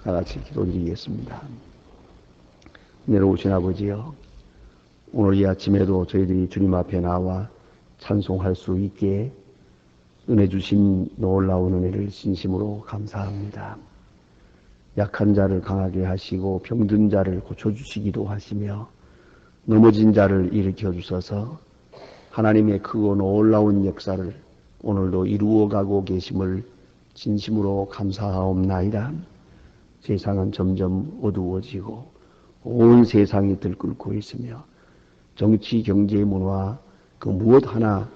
다 같이 기도드리겠습니다. 내려오신 아버지여, 오늘 이 아침에도 저희들이 주님 앞에 나와 찬송할 수 있게 은혜 주신 놀라운 은혜를 진심으로 감사합니다. 약한 자를 강하게 하시고 병든 자를 고쳐주시기도 하시며 넘어진 자를 일으켜 주셔서 하나님의 크고 놀라운 역사를 오늘도 이루어가고 계심을 진심으로 감사하옵나이다. 세상은 점점 어두워지고 온 세상이 들끓고 있으며 정치, 경제, 문화 그 무엇 하나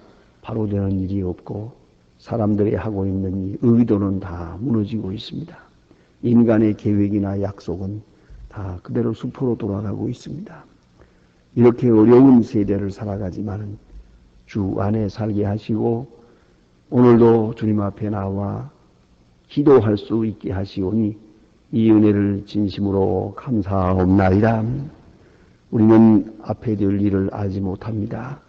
바로 되는 일이 없고 사람들이 하고 있는 이 의도는 다 무너지고 있습니다. 인간의 계획이나 약속은 다 그대로 수포로 돌아가고 있습니다. 이렇게 어려운 세대를 살아가지만은 주 안에 살게 하시고 오늘도 주님 앞에 나와 기도할 수 있게 하시오니 이 은혜를 진심으로 감사하옵나이다. 우리는 앞에 될 일을 알지 못합니다.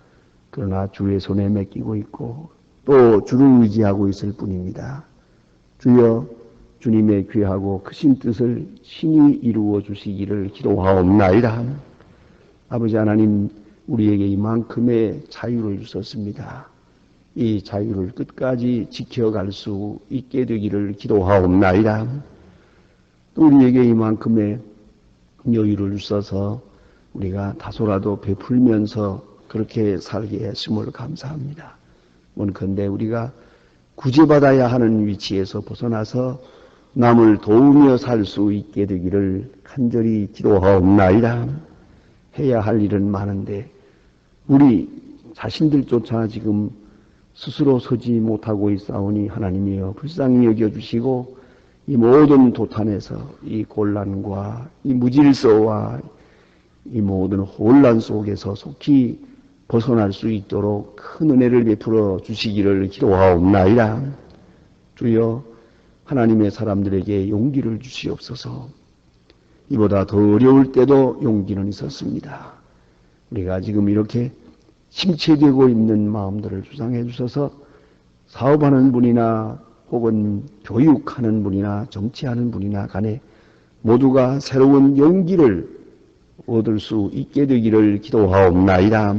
그러나 주의 손에 맡기고 있고 또 주를 의지하고 있을 뿐입니다. 주여, 주님의 귀하고 크신 뜻을 신이 이루어 주시기를 기도하옵나이다. 아버지 하나님, 우리에게 이만큼의 자유를 주셨습니다. 이 자유를 끝까지 지켜갈 수 있게 되기를 기도하옵나이다. 또 우리에게 이만큼의 여유를 주셔서 우리가 다소라도 베풀면서 그렇게 살게 했음을 감사합니다. 원컨대 우리가 구제받아야 하는 위치에서 벗어나서 남을 도우며 살 수 있게 되기를 간절히 기도하옵나이다. 해야 할 일은 많은데 우리 자신들조차 지금 스스로 서지 못하고 있사오니 하나님이여 불쌍히 여겨주시고 이 모든 도탄에서 이 곤란과 이 무질서와 이 모든 혼란 속에서 속히 벗어날 수 있도록 큰 은혜를 베풀어 주시기를 기도하옵나이다. 주여, 하나님의 사람들에게 용기를 주시옵소서. 이보다 더 어려울 때도 용기는 있었습니다. 우리가 지금 이렇게 침체되고 있는 마음들을 주장해 주셔서 사업하는 분이나 혹은 교육하는 분이나 정치하는 분이나 간에 모두가 새로운 용기를 얻을 수 있게 되기를 기도하옵나이다.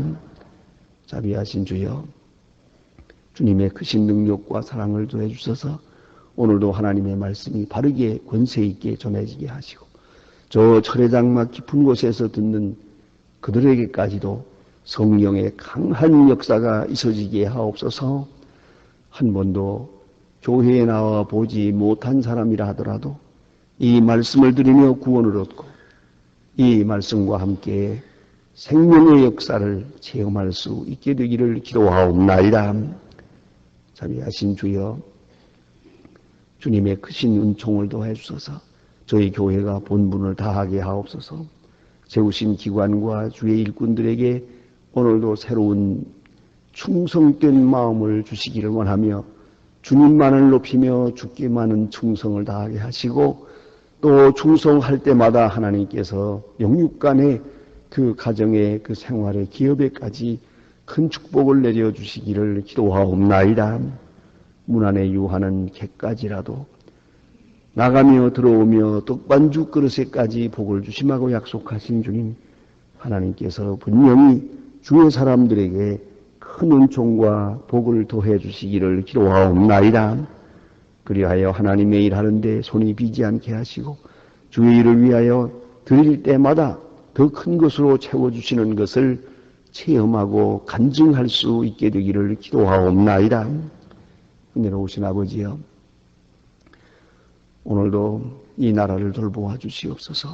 자비하신 주여, 주님의 크신 능력과 사랑을 더해 주셔서 오늘도 하나님의 말씀이 바르게 권세 있게 전해지게 하시고 저 철회장막 깊은 곳에서 듣는 그들에게까지도 성령의 강한 역사가 있어지게 하옵소서. 한 번도 교회에 나와 보지 못한 사람이라 하더라도 이 말씀을 들으며 구원을 얻고 이 말씀과 함께 생명의 역사를 체험할 수 있게 되기를 기도하옵나이다. 자비하신 주여, 주님의 크신 은총을 더해 주셔서 저희 교회가 본분을 다하게 하옵소서. 세우신 기관과 주의 일꾼들에게 오늘도 새로운 충성된 마음을 주시기를 원하며 주님만을 높이며 주께만은 충성을 다하게 하시고 또 충성할 때마다 하나님께서 영육간의 그 가정의 그 생활의 기업에까지 큰 축복을 내려주시기를 기도하옵나이다. 문 안에 유하는 개까지라도 나가며 들어오며 떡반주 그릇에까지 복을 주심하고 약속하신 주님, 하나님께서 분명히 주의 사람들에게 큰 은총과 복을 더해 주시기를 기도하옵나이다. 그리하여 하나님의 일하는데 손이 비지 않게 하시고 주의 일을 위하여 드릴 때마다 더 큰 것으로 채워주시는 것을 체험하고 간증할 수 있게 되기를 기도하옵나이다. 은혜로우신 아버지여, 오늘도 이 나라를 돌보아 주시옵소서.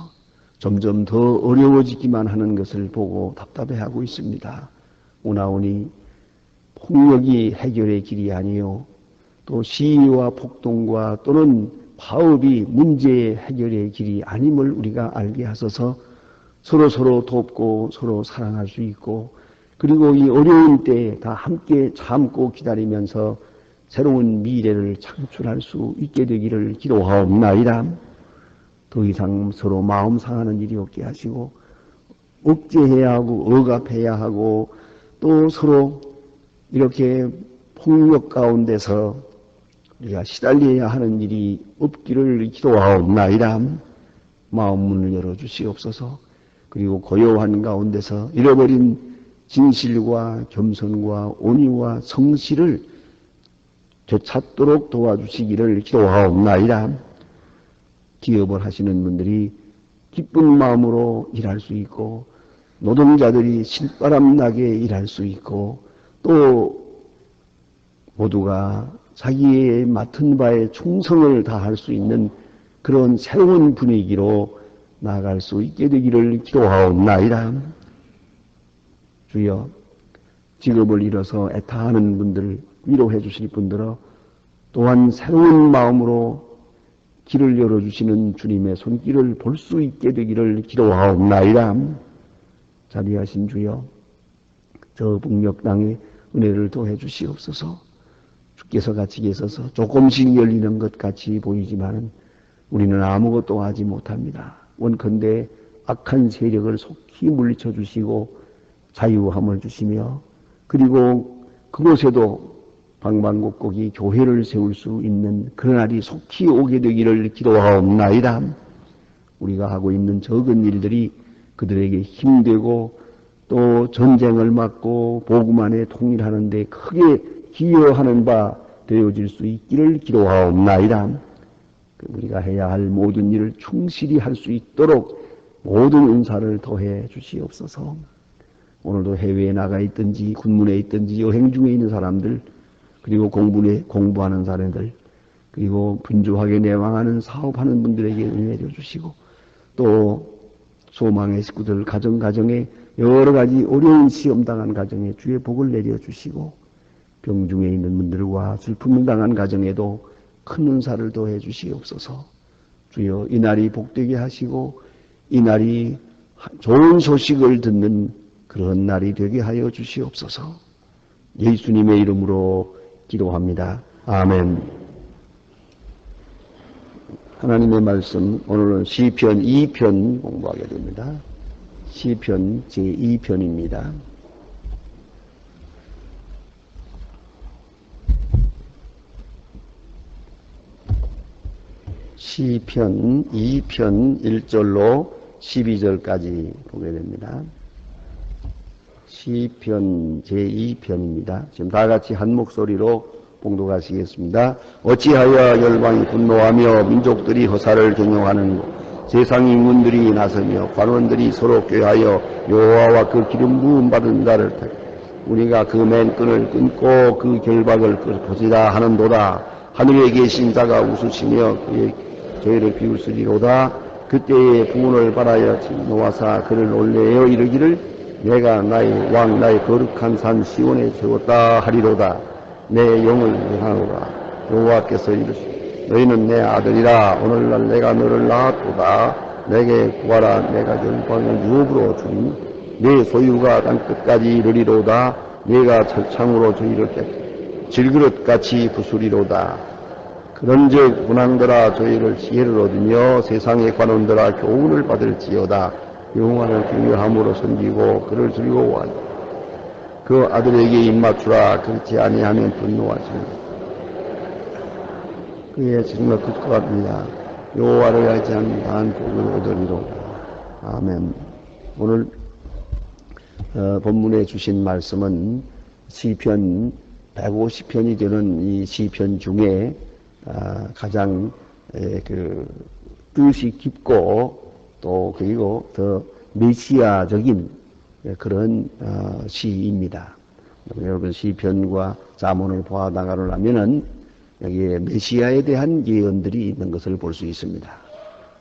점점 더 어려워지기만 하는 것을 보고 답답해하고 있습니다. 오나오니 폭력이 해결의 길이 아니요 또 시위와 폭동과 또는 파업이 문제의 해결의 길이 아님을 우리가 알게 하소서. 서로 돕고 서로 사랑할 수 있고 그리고 이 어려운 때에 다 함께 참고 기다리면서 새로운 미래를 창출할 수 있게 되기를 기도하옵나이다. 더 이상 서로 마음 상하는 일이 없게 하시고 억제해야 하고 억압해야 하고 또 서로 이렇게 폭력 가운데서 우리가 시달려야 하는 일이 없기를 기도하옵나이다. 마음 문을 열어주시옵소서. 그리고 고요한 가운데서 잃어버린 진실과 겸손과 온유와 성실을 되찾도록 도와주시기를 기도하옵나이다. 기업을 하시는 분들이 기쁜 마음으로 일할 수 있고, 노동자들이 실바람 나게 일할 수 있고, 또 모두가 자기의 맡은 바에 충성을 다할 수 있는 그런 새로운 분위기로 나아갈 수 있게 되기를 기도하옵나이다. 주여, 직업을 잃어서 애타하는 분들, 위로해 주실 분들은 또한 새로운 마음으로 길을 열어주시는 주님의 손길을 볼 수 있게 되기를 기도하옵나이다. 자비하신 주여, 저 북녘 땅에 은혜를 더해 주시옵소서. 주께서 같이 계셔서 조금씩 열리는 것 같이 보이지만 우리는 아무것도 하지 못합니다. 원컨대 악한 세력을 속히 물리쳐 주시고 자유함을 주시며, 그리고 그곳에도 방방곡곡이 교회를 세울 수 있는 그런 날이 속히 오게 되기를 기도하옵나이다. 우리가 하고 있는 적은 일들이 그들에게 힘되고 또 전쟁을 막고 복음 안에 통일하는 데 크게 기여하는 바 되어질 수 있기를 기도하옵나이다. 우리가 해야 할 모든 일을 충실히 할 수 있도록 모든 은사를 더해 주시옵소서. 오늘도 해외에 나가 있든지 군문에 있든지 여행 중에 있는 사람들, 그리고 공부하는 사람들, 그리고 분주하게 내망하는 사업하는 분들에게 은혜를 주시고, 또 소망의 식구들 가정에 여러 가지 어려운 시험 당한 가정에 주의 복을 내려주시고, 병중에 있는 분들과 슬픔을 당한 가정에도 큰 은사를 더해 주시옵소서. 주여, 이 날이 복되게 하시고 이 날이 좋은 소식을 듣는 그런 날이 되게 하여 주시옵소서. 예수님의 이름으로 기도합니다. 아멘. 하나님의 말씀, 오늘은 시편 2편 공부하게 됩니다. 시편 제2편입니다. 시편 2편 1절로 12절까지 보게 됩니다. 시편 제2편입니다. 지금 다 같이 한 목소리로 봉독하시겠습니다. 어찌하여 열방이 분노하며 민족들이 허사를 경영하는고, 세상 인군들이 나서며 관원들이 서로 꾀하여 여호와와 그 기름 부음 받은 자를 택 우리가 그 맨끈을 끊고 그 결박을 끊고지라 하는도다. 하늘에 계신 자가 웃으시며 그의 저희를 비웃으리로다. 그때의 부운을 바라여 진노하사 그를 놀래어 이르기를 내가 나의 왕 나의 거룩한 산 시온에 세웠다 하리로다. 내 영을 위하노라. 여호와께서 이르시되 너희는 내 아들이라. 오늘날 내가 너를 낳았도다. 내게 구하라. 내가 열방을 유업으로 주리니 내 소유가 땅끝까지 이르리로다. 내가 철창으로 저희를 질그릇같이 부수리로다. 그런즉 군왕들아 저희를 지혜를 얻으며 세상의 관원들아 교훈을 받을지어다. 여호와를 경외함으로 섬기고 그를 즐거워하니 그 아들에게 입맞추라. 그렇지 아니하면 분노하시니 그의 정말 끝과 같느냐. 여호와를 알지 않는 다한 복을 얻으리로다. 아멘. 오늘 본문에 주신 말씀은 시편 150편이 되는 이 시편 중에 가장 뜻이 깊고 또 그리고 더 메시아적인 그런 시입니다. 여러분 시편과 잠언을 보아나가려면은 여기에 메시아에 대한 예언들이 있는 것을 볼 수 있습니다.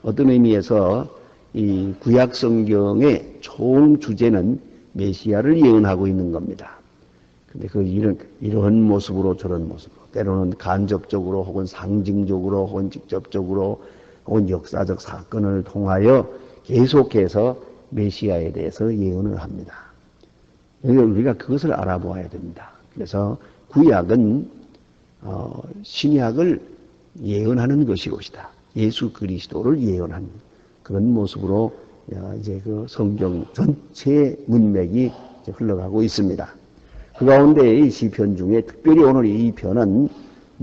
어떤 의미에서 이 구약 성경의 총 주제는 메시아를 예언하고 있는 겁니다. 근데 이런 모습으로 저런 모습으로, 때로는 간접적으로 혹은 상징적으로 혹은 직접적으로 혹은 역사적 사건을 통하여 계속해서 메시아에 대해서 예언을 합니다. 우리가 그것을 알아보아야 됩니다. 그래서 구약은 신약을 예언하는 것이것이다. 예수 그리스도를 예언하는 그런 모습으로 이제 그 성경 전체 문맥이 흘러가고 있습니다. 그 가운데 이 시편 중에 특별히 오늘 이 편은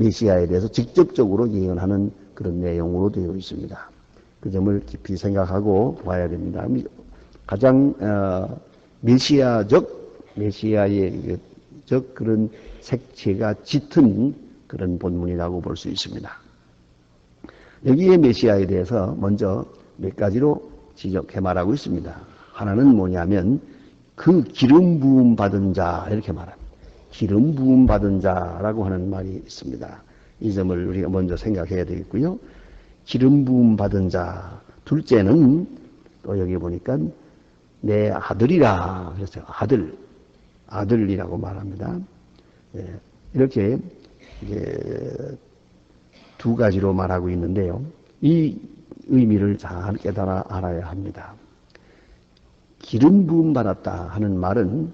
메시아에 대해서 직접적으로 예언하는 그런 내용으로 되어 있습니다. 그 점을 깊이 생각하고 봐야 됩니다. 가장 메시아의 그런 색채가 짙은 그런 본문이라고 볼 수 있습니다. 여기에 메시아에 대해서 먼저 몇 가지로 지적해 말하고 있습니다. 하나는 뭐냐면 그 기름 부음 받은 자 이렇게 말합니다. 기름 부음 받은 자라고 하는 말이 있습니다. 이 점을 우리가 먼저 생각해야 되겠고요. 기름 부음 받은 자. 둘째는 또 여기 보니까 내 아들이라 그랬어요. 아들이라고 말합니다. 이렇게 두 가지로 말하고 있는데요. 이 의미를 잘 깨달아 알아야 합니다. 기름 부음 받았다 하는 말은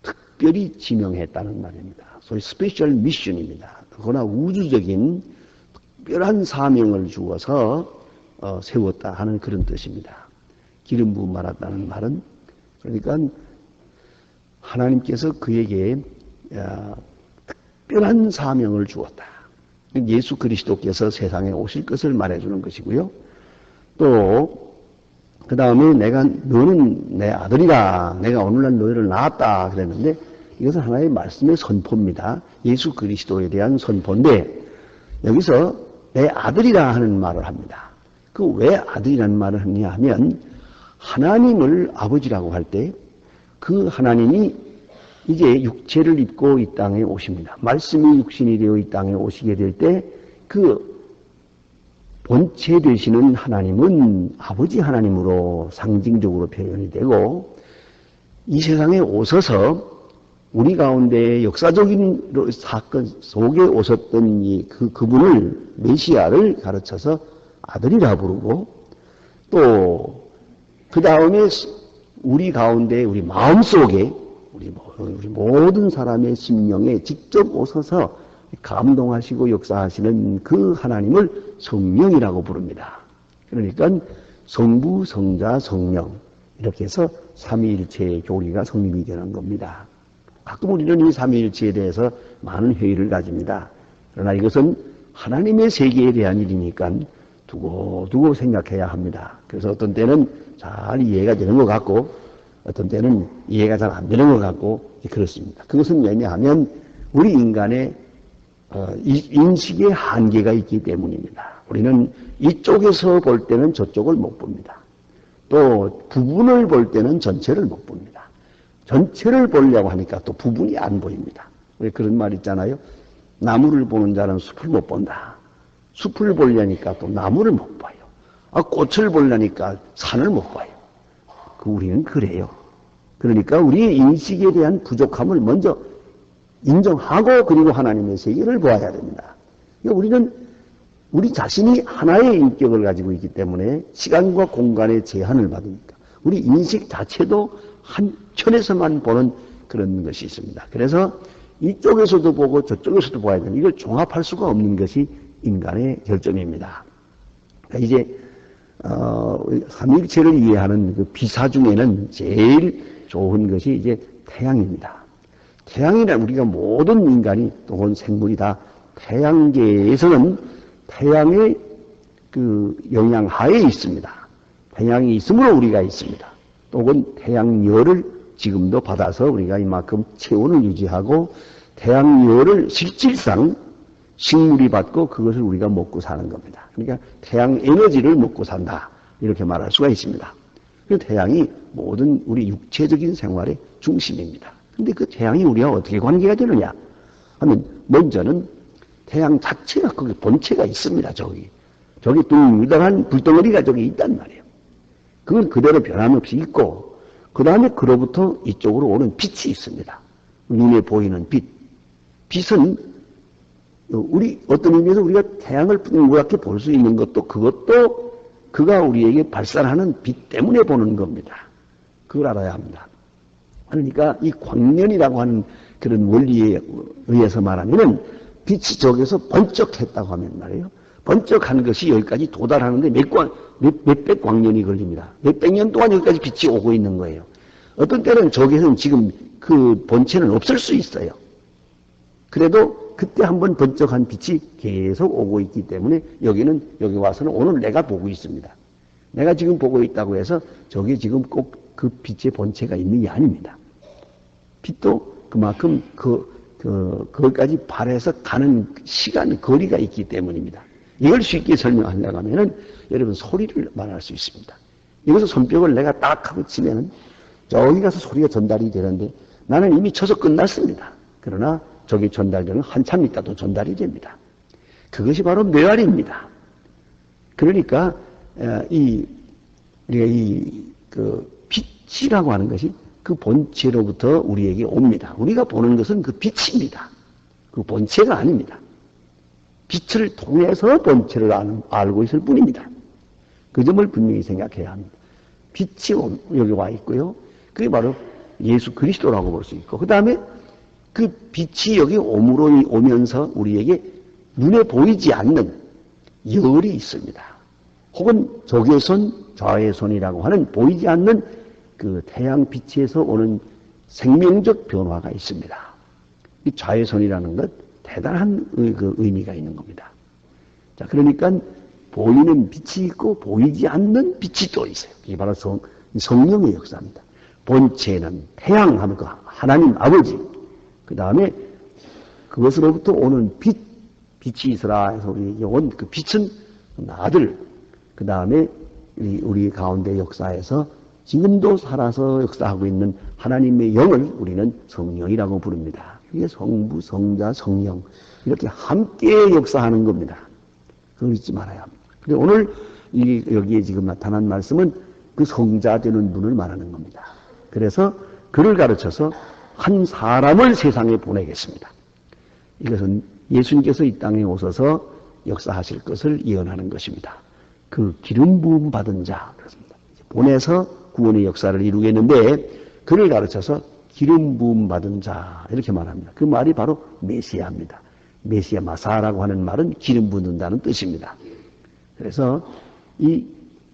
특별히 지명했다는 말입니다. 소위 스페셜 미션입니다. 그러나 우주적인 특별한 사명을 주어서 세웠다 하는 그런 뜻입니다. 기름 부음 받았다는 말은 그러니까 하나님께서 그에게 특별한 사명을 주었다. 예수 그리스도께서 세상에 오실 것을 말해주는 것이고요. 또 그 다음에 너는 내 아들이다. 내가 오늘날 너희를 낳았다. 그랬는데 이것은 하나의 말씀의 선포입니다. 예수 그리스도에 대한 선포인데 여기서 내 아들이라 하는 말을 합니다. 그 왜 아들이라는 말을 하느냐 하면 하나님을 아버지라고 할 때 그 하나님이 이제 육체를 입고 이 땅에 오십니다. 말씀이 육신이 되어 이 땅에 오시게 될 때 그 본체 되시는 하나님은 아버지 하나님으로 상징적으로 표현이 되고 이 세상에 오셔서 우리 가운데 역사적인 사건 속에 오셨던 그분을 메시아를 가르쳐서 아들이라 부르고 또 그 다음에 우리 가운데 우리 마음속에 우리 모든 사람의 심령에 직접 오셔서 감동하시고 역사하시는 그 하나님을 성령이라고 부릅니다. 그러니까 성부, 성자, 성령 이렇게 해서 삼위일체의 교리가 성립이 되는 겁니다. 가끔 우리는 이 삼위일체에 대해서 많은 회의를 가집니다. 그러나 이것은 하나님의 세계에 대한 일이니까 두고 생각해야 합니다. 그래서 어떤 때는 잘 이해가 되는 것 같고 어떤 때는 이해가 잘 안 되는 것 같고 그렇습니다. 그것은 왜냐하면 우리 인간의 인식의 한계가 있기 때문입니다. 우리는 이쪽에서 볼 때는 저쪽을 못 봅니다. 또 부분을 볼 때는 전체를 못 봅니다. 전체를 보려고 하니까 또 부분이 안 보입니다. 왜 그런 말 있잖아요. 나무를 보는 자는 숲을 못 본다. 숲을 보려니까 또 나무를 못 봐요. 꽃을 보려니까 산을 못 봐요. 우리는 그래요. 그러니까 우리의 인식에 대한 부족함을 먼저 인정하고 그리고 하나님의 세계를 보아야 됩니다. 우리는 우리 자신이 하나의 인격을 가지고 있기 때문에 시간과 공간의 제한을 받으니까 우리 인식 자체도 한 천에서만 보는 그런 것이 있습니다. 그래서 이쪽에서도 보고 저쪽에서도 봐야 되는 이걸 종합할 수가 없는 것이 인간의 결점입니다. 그러니까 이제 삼위일체를 이해하는 그 비사 중에는 제일 좋은 것이 이제 태양입니다. 태양이란 우리가 모든 인간이 또는 생물이 다 태양계에서는 태양의 그 영향 하에 있습니다. 태양이 있으므로 우리가 있습니다. 또는 태양열을 지금도 받아서 우리가 이만큼 체온을 유지하고 태양열을 실질상 식물이 받고 그것을 우리가 먹고 사는 겁니다. 그러니까 태양 에너지를 먹고 산다. 이렇게 말할 수가 있습니다. 그 태양이 모든 우리 육체적인 생활의 중심입니다. 근데 그 태양이 우리와 어떻게 관계가 되느냐 하면 먼저는 태양 자체가 거기 본체가 있습니다. 저기 둥글둥글한 불덩어리가 저기 있단 말이에요. 그건 그대로 변함없이 있고 그 다음에 그로부터 이쪽으로 오는 빛이 있습니다. 눈에 보이는 빛. 빛은 우리 어떤 의미에서 우리가 태양을 동그랗게 볼 수 있는 것도 그것도 그가 우리에게 발산하는 빛 때문에 보는 겁니다. 그걸 알아야 합니다. 그러니까 이 광년이라고 하는 그런 원리에 의해서 말하면은 빛이 저기서 번쩍했다고 하면 말이에요. 번쩍한 것이 여기까지 도달하는데 몇백 광년이 걸립니다. 몇백 년 동안 여기까지 빛이 오고 있는 거예요. 어떤 때는 저기서는 지금 그 본체는 없을 수 있어요. 그래도 그때 한번 번쩍한 빛이 계속 오고 있기 때문에 여기 와서는 오늘 내가 보고 있습니다. 내가 지금 보고 있다고 해서 저게 지금 꼭 그 빛의 본체가 있는 게 아닙니다. 빛도 그만큼 거기까지 발해서 가는 시간, 거리가 있기 때문입니다. 이걸 쉽게 설명하려고 하면은 여러분 소리를 말할 수 있습니다. 여기서 손뼉을 내가 딱 하고 치면은 저기 가서 소리가 전달이 되는데 나는 이미 쳐서 끝났습니다. 그러나 저기 전달되는 한참 있다도 전달이 됩니다. 그것이 바로 뇌알입니다. 그러니까 빛이라고 하는 것이 그 본체로부터 우리에게 옵니다. 우리가 보는 것은 그 빛입니다. 그 본체가 아닙니다. 빛을 통해서 본체를 알고 있을 뿐입니다. 그 점을 분명히 생각해야 합니다. 빛이 여기 와 있고요. 그게 바로 예수 그리스도라고 볼 수 있고, 그 다음에 그 빛이 여기 오면서 우리에게 눈에 보이지 않는 열이 있습니다. 혹은 적외선, 자외선이라고 하는 보이지 않는 그 태양빛에서 오는 생명적 변화가 있습니다. 이 자외선이라는 것 대단한 그 의미가 있는 겁니다. 자, 그러니까 보이는 빛이 있고 보이지 않는 빛이 또 있어요. 이게 바로 성령의 역사입니다. 본체는 태양 하면 그 하나님 아버지, 그 다음에 그것으로부터 오는 빛이 있으라 해서 온 그 빛은 아들, 그 다음에 우리 가운데 역사에서 지금도 살아서 역사하고 있는 하나님의 영을 우리는 성령이라고 부릅니다. 이게 성부, 성자, 성령 이렇게 함께 역사하는 겁니다. 그걸 잊지 말아야 합니다. 그런데 오늘 여기에 지금 나타난 말씀은 그 성자 되는 분을 말하는 겁니다. 그래서 그를 가르쳐서 한 사람을 세상에 보내겠습니다. 이것은 예수님께서 이 땅에 오셔서 역사하실 것을 예언하는 것입니다. 그 기름 부음 받은 자, 그렇습니다. 보내서 구원의 역사를 이루겠는데 그를 가르쳐서 기름 부음 받은 자 이렇게 말합니다. 그 말이 바로 메시아입니다. 메시아 마사라고 하는 말은 기름 붓는다는 뜻입니다. 그래서 이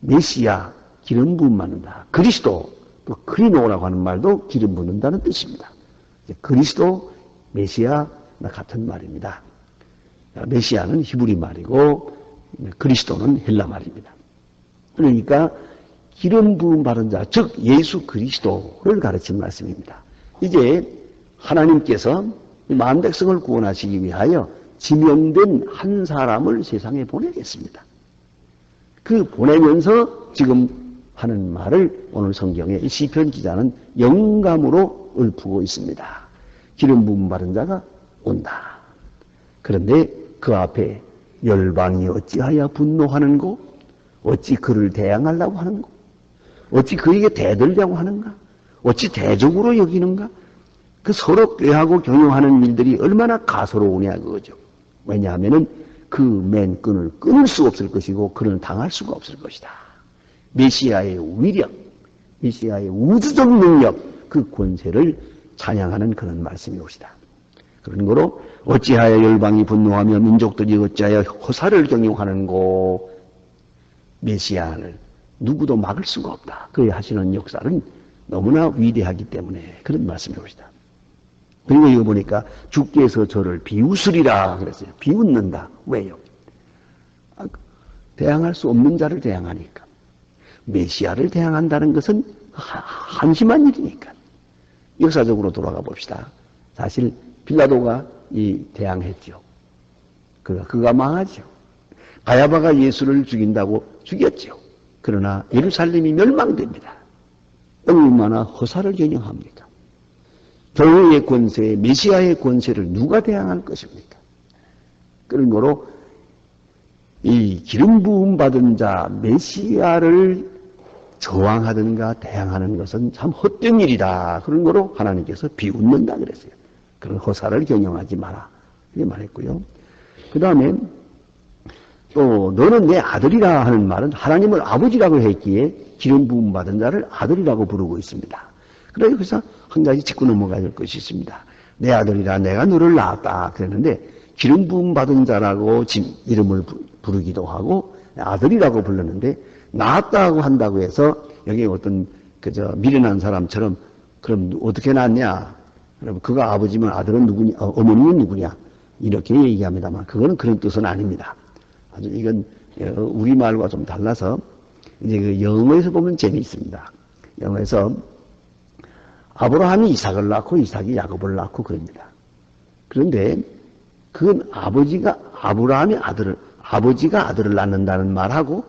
메시아 기름 부음 받는다. 그리스도 또 크리노라고 하는 말도 기름 붓는다는 뜻입니다. 그리스도 메시아 같은 말입니다. 메시아는 히브리 말이고 그리스도는 헬라 말입니다. 그러니까 기름 부음 받은 자, 즉 예수 그리스도를 가르친 말씀입니다. 이제 하나님께서 만 백성을 구원하시기 위하여 지명된 한 사람을 세상에 보내겠습니다. 그 보내면서 지금 하는 말을 오늘 성경에 이 시편 기자는 영감으로 읊고 있습니다. 기름 부음 받은 자가 온다. 그런데 그 앞에 열방이 어찌하여 분노하는고, 어찌 그를 대항하려고 하는고, 어찌 그에게 대들려고 하는가, 어찌 대적으로 여기는가. 그 서로 꾀하고 경영하는 일들이 얼마나 가소로우냐 그거죠. 왜냐하면은 그 맨 끈을 끊을 수 없을 것이고 그는 당할 수가 없을 것이다. 메시아의 위력, 메시아의 우주적 능력, 그 권세를 찬양하는 그런 말씀이 옵시다. 그런 거로 어찌하여 열방이 분노하며 민족들이 어찌하여 허사를 경영하는고. 메시아를 누구도 막을 수가 없다. 그의 하시는 역사는 너무나 위대하기 때문에 그런 말씀이 옵시다. 그리고 이거 보니까 주께서 저를 비웃으리라 그랬어요. 비웃는다. 왜요? 대항할 수 없는 자를 대항하니까. 메시아를 대항한다는 것은 한심한 일이니까. 역사적으로 돌아가 봅시다. 사실 빌라도가 대항했죠. 그가 망하죠. 가야바가 예수를 죽인다고 죽였죠. 그러나 예루살렘이 멸망됩니다. 얼마나 허사를 경영합니까? 교회의 권세, 메시아의 권세를 누가 대항할 것입니까? 그런 거로 이 기름 부음 받은 자 메시아를 저항하든가 대항하는 것은 참 헛된 일이다. 그런 거로 하나님께서 비웃는다 그랬어요. 그런 허사를 경영하지 마라. 이렇게 말했고요. 그 다음에 또 너는 내 아들이라 하는 말은 하나님을 아버지라고 했기에 기름 부음 받은 자를 아들이라고 부르고 있습니다. 그래서 한 가지 짚고 넘어가야 될 것이 있습니다. 내 아들이라 내가 너를 낳았다 그랬는데 기름 부음 받은 자라고 이름을 부르기도 하고 아들이라고 불렀는데 낳았다고 한다고 해서 여기 어떤 그저 미련한 사람처럼 그럼 어떻게 낳았냐? 그럼 그가 아버지면 아들은 누구냐? 어머니는 누구냐? 이렇게 얘기합니다만 그거는 그런 뜻은 아닙니다. 아주 이건 우리말과 좀 달라서 이제 그 영어에서 보면 재미있습니다. 영어에서 아브라함이 이삭을 낳고 이삭이 야곱을 낳고 그럽니다. 그런데 그건 아버지가 아들을 낳는다는 말하고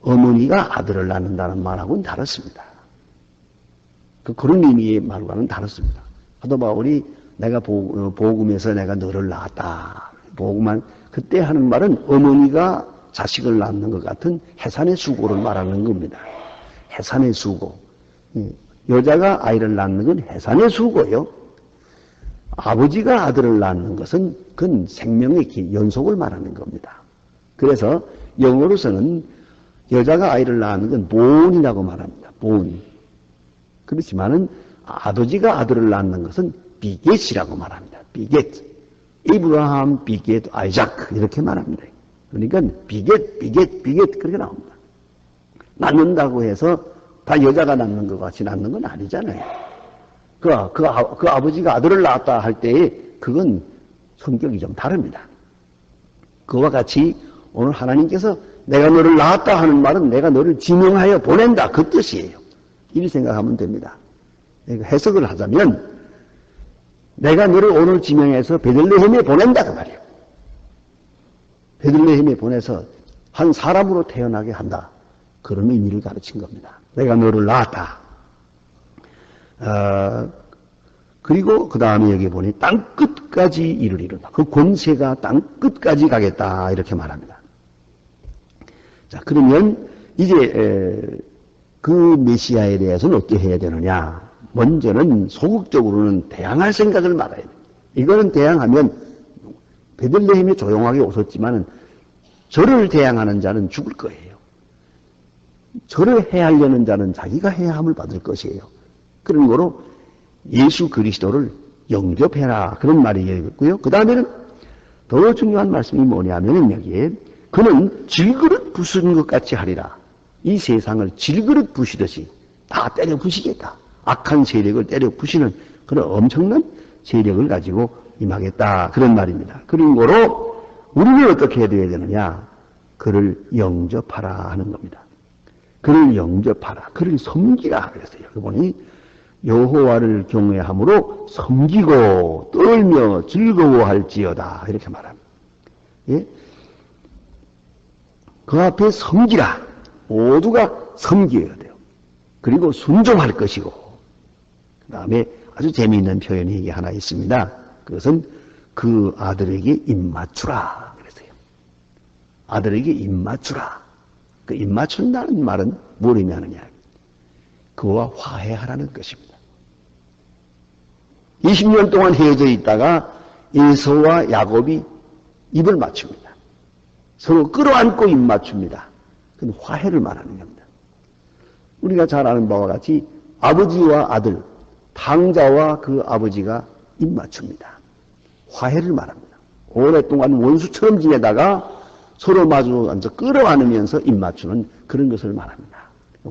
어머니가 아들을 낳는다는 말하고는 다릅니다. 그런 의미의 말과는 다릅니다. 사도 바울이 내가 복음에서 내가 너를 낳았다. 복음만 그때 하는 말은 어머니가 자식을 낳는 것 같은 해산의 수고를 말하는 겁니다. 해산의 수고. 여자가 아이를 낳는 건 해산의 수고요. 아버지가 아들을 낳는 것은 그건 생명의 연속을 말하는 겁니다. 그래서 영어로서는 여자가 아이를 낳는 건 born이라고 말합니다. born. 그렇지만은 아버지가 아들을 낳는 것은 beget이라고 말합니다. beget. 에이브라함 beget 아이작 이렇게 말합니다. 그러니까 beget 그렇게 나옵니다. 낳는다고 해서 다 여자가 낳는 것 같이 낳는 건 아니잖아요. 그 아버지가 아들을 낳았다 할 때에 그건 성격이 좀 다릅니다. 그와 같이 오늘 하나님께서 내가 너를 낳았다 하는 말은 내가 너를 지명하여 보낸다 그 뜻이에요. 이렇게 생각하면 됩니다. 해석을 하자면 내가 너를 오늘 지명해서 베들레헴에 보낸다 그 말이에요. 베들레헴에 보내서 한 사람으로 태어나게 한다. 그런 의미를 가르친 겁니다. 내가 너를 낳았다. 그리고 그 다음에 여기 보니 땅 끝까지 이르리로다. 그 권세가 땅 끝까지 가겠다 이렇게 말합니다. 자, 그러면 이제 그 메시아에 대해서는 어떻게 해야 되느냐? 먼저는 소극적으로는 대항할 생각을 말아야 돼요. 이거는 대항하면 베들레헴에 조용하게 오셨지만은 저를 대항하는 자는 죽을 거예요. 저를 해하려는 자는 자기가 해함을 받을 것이에요. 그런 거로 예수 그리스도를 영접해라 그런 말이 있고요. 그 다음에는 더 중요한 말씀이 뭐냐면은 여기에 그는 질그릇 부수는 것 같이 하리라. 이 세상을 질그릇 부시듯이 다 때려 부시겠다. 악한 세력을 때려 부시는 그런 엄청난 세력을 가지고 임하겠다. 그런 말입니다. 그런 거로 우리는 어떻게 해야 되느냐? 그를 영접하라 하는 겁니다. 그를 영접하라. 그를 섬기라 그랬어요. 여기 보니 여호와를 경외함으로 섬기고 떨며 즐거워할지어다 이렇게 말합니다. 예? 그 앞에 섬기라. 모두가 섬겨야 돼요. 그리고 순종할 것이고 그 다음에 아주 재미있는 표현이 이게 하나 있습니다. 그것은 그 아들에게 입맞추라 그랬어요. 아들에게 입맞추라. 그 입맞춘다는 말은 뭘 의미하느냐? 그와 화해하라는 것입니다. 20년 동안 헤어져 있다가 에서와 야곱이 입을 맞춥니다. 서로 끌어안고 입 맞춥니다. 그건 화해를 말하는 겁니다. 우리가 잘 아는 바와 같이 아버지와 아들, 탕자와 그 아버지가 입 맞춥니다. 화해를 말합니다. 오랫동안 원수처럼 지내다가 서로 마주 앉아 끌어안으면서 입 맞추는 그런 것을 말합니다.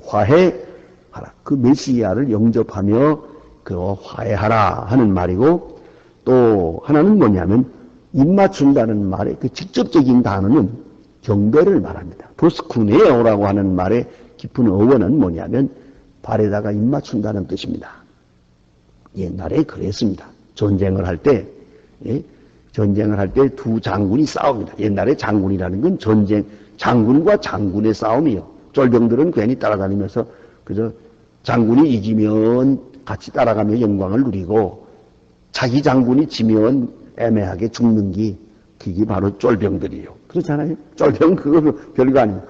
화해하라. 그 메시아를 영접하며 그 화해하라 하는 말이고 또 하나는 뭐냐면 입 맞춘다는 말의 그 직접적인 단어는 경배를 말합니다. 브스쿠네오라고 하는 말의 깊은 어원은 뭐냐면 발에다가 입 맞춘다는 뜻입니다. 옛날에 그랬습니다. 전쟁을 할 때 두 장군이 싸웁니다. 옛날에 장군이라는 건 장군과 장군의 싸움이요. 쫄병들은 괜히 따라다니면서 그저 장군이 이기면 같이 따라가며 영광을 누리고 자기 장군이 지면 애매하게 죽는 그게 바로 쫄병들이에요. 그렇잖아요. 쫄병 그거 별거 아니에요.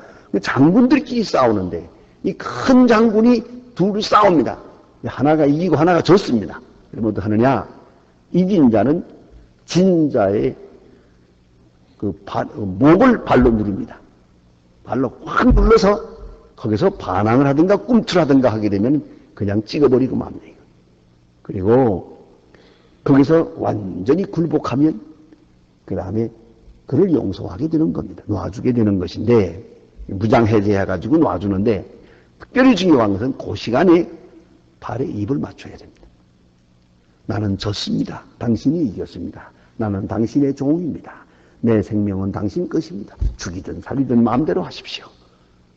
장군들끼리 싸우는데 이 큰 장군이 둘이 싸웁니다. 하나가 이기고 하나가 졌습니다. 그러면 어떻게 하느냐? 이긴 자는 진 자의 목을 발로 누릅니다. 발로 확 눌러서 거기서 반항을 하든가 꿈틀하든가 하게 되면 그냥 찍어버리고 맙니다. 그리고 거기서 완전히 굴복하면 그 다음에 그를 용서하게 되는 겁니다. 놔주게 되는 것인데 무장해제해가지고 놔주는데 특별히 중요한 것은 그 시간에 발에 입을 맞춰야 됩니다. 나는 졌습니다. 당신이 이겼습니다. 나는 당신의 종입니다. 내 생명은 당신 것입니다. 죽이든 살리든 마음대로 하십시오.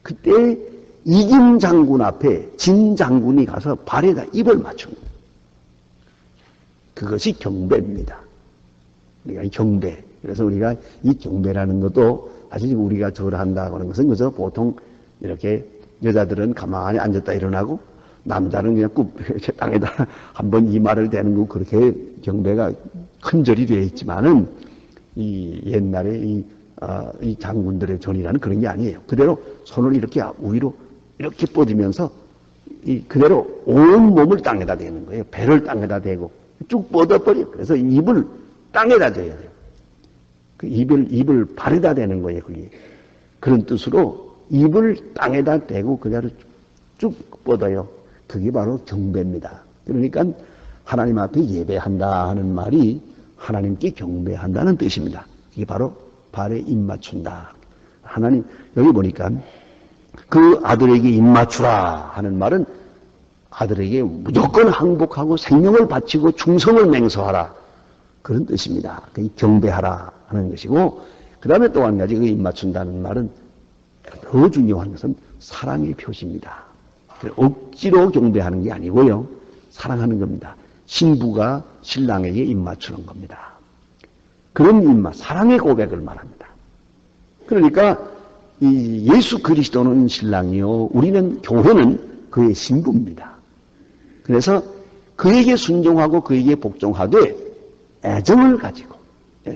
그때 이긴 장군 앞에 진 장군이 가서 발에다 입을 맞춥니다. 그것이 경배입니다. 우리가 경배. 그래서 우리가 이 경배라는 것도 사실 우리가 절한다고 하는 것은 그저 보통 이렇게 여자들은 가만히 앉았다 일어나고 남자는 그냥 꾹 땅에다 한번 이마를 대는 거 그렇게 경배가 큰 절이 되어 있지만은 이 옛날에 이 장군들의 전이라는 그런 게 아니에요. 그대로 손을 이렇게 위로 이렇게 뻗으면서 그대로 온 몸을 땅에다 대는 거예요. 배를 땅에다 대고 쭉 뻗어버려. 그래서 입을 땅에다 대야 돼요. 그 입을 발에다 대는 거예요. 그게. 그런 뜻으로 입을 땅에다 대고 그대로 쭉 뻗어요. 그게 바로 경배입니다. 그러니까 하나님 앞에 예배한다 하는 말이 하나님께 경배한다는 뜻입니다. 이게 바로 발에 입 맞춘다. 하나님, 여기 보니까 그 아들에게 입 맞추라 하는 말은 아들에게 무조건 항복하고 생명을 바치고 충성을 맹세하라. 그런 뜻입니다. 경배하라 하는 것이고, 그 다음에 또 한 가지 그 입 맞춘다는 말은 더 중요한 것은 사랑의 표시입니다. 억지로 경배하는 게 아니고요. 사랑하는 겁니다. 신부가 신랑에게 입 맞추는 겁니다. 그런 입맛, 사랑의 고백을 말합니다. 그러니까 이 예수 그리스도는 신랑이요, 우리는 교회는 그의 신부입니다. 그래서 그에게 순종하고 그에게 복종하되 애정을 가지고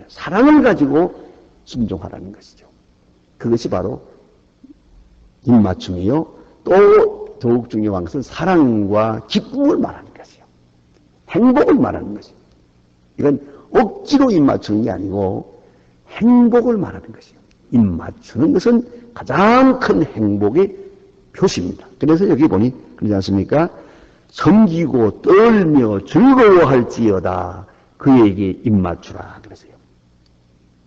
사랑을 가지고 순종하라는 것이죠. 그것이 바로 입맞춤이요. 또 더욱 중요한 것은 사랑과 기쁨을 말하는 것이요. 행복을 말하는 것이요. 이건 억지로 입맞추는 게 아니고 행복을 말하는 것이요. 입맞추는 것은 가장 큰 행복의 표시입니다. 그래서 여기 보니 그러지 않습니까? 섬기고 떨며 즐거워할지어다 그에게 입맞추라 그러세요.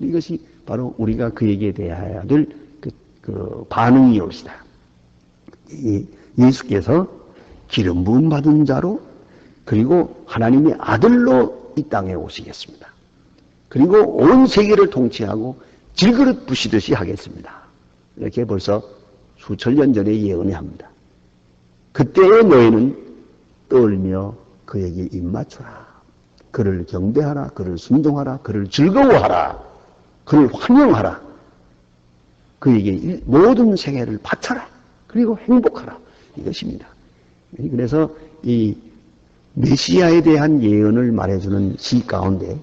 이것이 바로 우리가 그에게 대해야 될 그 반응이옵시다. 예수께서 기름 부음 받은 자로 그리고 하나님의 아들로 이 땅에 오시겠습니다. 그리고 온 세계를 통치하고 질그릇 부시듯이 하겠습니다. 이렇게 벌써 수천 년 전에 예언합니다. 그때의 너희는 떨며 그에게 입맞추라. 그를 경배하라. 그를 순종하라. 그를 즐거워하라. 그를 환영하라. 그에게 모든 생애를 바쳐라. 그리고 행복하라. 이것입니다. 그래서 이 메시아에 대한 예언을 말해주는 시 가운데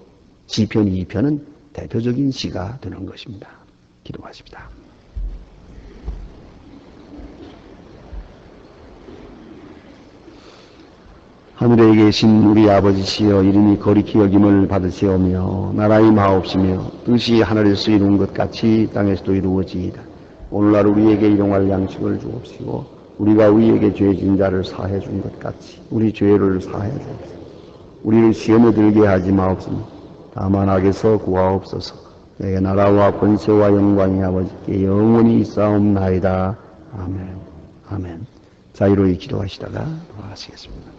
시편 2편은 대표적인 시가 되는 것입니다. 기도하십니다. 하늘에 계신 우리 아버지시여 이름이 거룩히 여김을 받으시오며 나라의 마옵시며 뜻이 하늘에서 이룬 것 같이 땅에서도 이루어지이다. 오늘날 우리에게 일용할 양식을 주옵시고 우리가 우리에게 죄진 자를 사해 준 것 같이 우리 죄를 사해 주옵소서. 우리를 시험에 들게 하지 마옵소서. 다만 악에서 구하옵소서. 내게 나라와 권세와 영광이 아버지께 영원히 있사옵나이다. 아멘. 아멘. 자유로이 기도하시다가 돌아가시겠습니다.